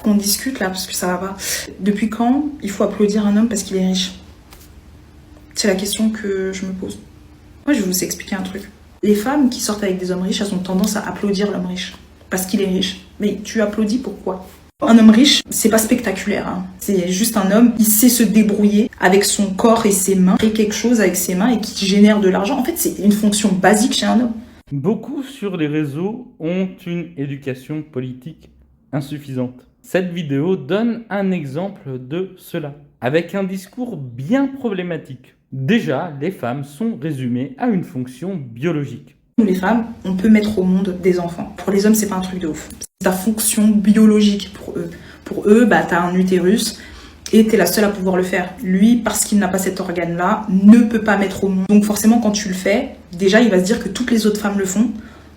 qu'on discute là, parce que ça va pas. Depuis quand il faut applaudir un homme parce qu'il est riche? C'est la question que je me pose. Moi, je vais vous expliquer un truc. Les femmes qui sortent avec des hommes riches, elles ont tendance à applaudir l'homme riche parce qu'il est riche. Mais tu applaudis pourquoi? Un homme riche, c'est pas spectaculaire. Hein. C'est juste un homme, il sait se débrouiller avec son corps et ses mains, créer quelque chose avec ses mains et qui génère de l'argent. En fait, c'est une fonction basique chez un homme. Beaucoup sur les réseaux ont une éducation politique insuffisante. Cette vidéo donne un exemple de cela, avec un discours bien problématique. Déjà, les femmes sont résumées à une fonction biologique. Nous, les femmes, on peut mettre au monde des enfants. Pour les hommes, c'est pas un truc de ouf. C'est ta fonction biologique pour eux. Pour eux, t'as un utérus et t'es la seule à pouvoir le faire. Lui, parce qu'il n'a pas cet organe-là, ne peut pas mettre au monde. Donc forcément, quand tu le fais, déjà, il va se dire que toutes les autres femmes le font.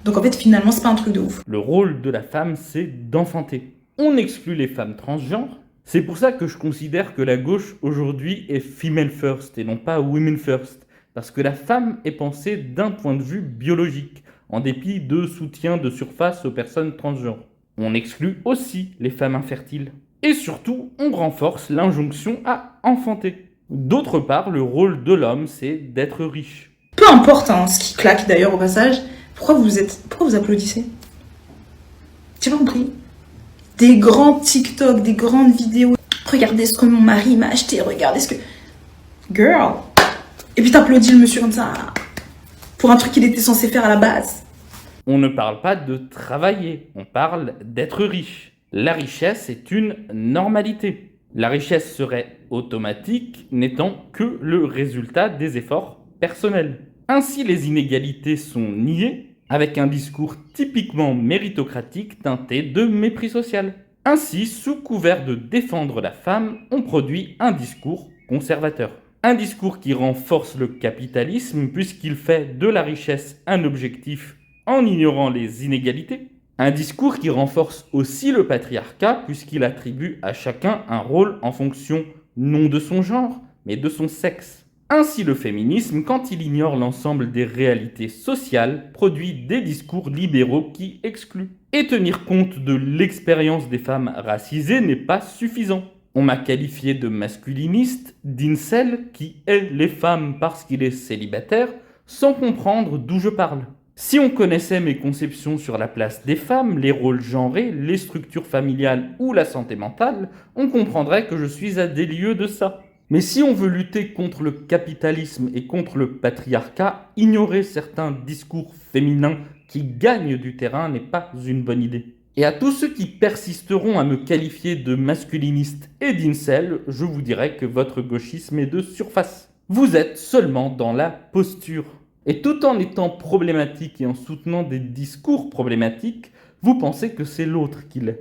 Donc en fait, finalement, c'est pas un truc de ouf. Le rôle de la femme, c'est d'enfanter. On exclut les femmes transgenres. C'est pour ça que je considère que la gauche aujourd'hui est female first et non pas women first. Parce que la femme est pensée d'un point de vue biologique, en dépit de soutien de surface aux personnes transgenres. On exclut aussi les femmes infertiles. Et surtout, on renforce l'injonction à enfanter. D'autre part, le rôle de l'homme, c'est d'être riche. Peu importe ce qui claque d'ailleurs au passage, pourquoi vous applaudissez? J'ai pas compris. Des grands TikTok, des grandes vidéos. Regardez ce que mon mari m'a acheté, regardez ce que... Girl. Et puis t'applaudis le monsieur comme ça, pour un truc qu'il était censé faire à la base. On ne parle pas de travailler, on parle d'être riche. La richesse est une normalité. La richesse serait automatique, n'étant que le résultat des efforts personnels. Ainsi, les inégalités sont niées, avec un discours typiquement méritocratique teinté de mépris social. Ainsi, sous couvert de défendre la femme, on produit un discours conservateur. Un discours qui renforce le capitalisme puisqu'il fait de la richesse un objectif en ignorant les inégalités. Un discours qui renforce aussi le patriarcat puisqu'il attribue à chacun un rôle en fonction non de son genre, mais de son sexe. Ainsi le féminisme, quand il ignore l'ensemble des réalités sociales, produit des discours libéraux qui excluent. Et tenir compte de l'expérience des femmes racisées n'est pas suffisant. On m'a qualifié de masculiniste, d'incel, qui hait les femmes parce qu'il est célibataire, sans comprendre d'où je parle. Si on connaissait mes conceptions sur la place des femmes, les rôles genrés, les structures familiales ou la santé mentale, on comprendrait que je suis à des lieues de ça. Mais si on veut lutter contre le capitalisme et contre le patriarcat, ignorer certains discours féminins qui gagnent du terrain n'est pas une bonne idée. Et à tous ceux qui persisteront à me qualifier de masculiniste et d'incel, je vous dirai que votre gauchisme est de surface. Vous êtes seulement dans la posture. Et tout en étant problématique et en soutenant des discours problématiques, vous pensez que c'est l'autre qui l'est.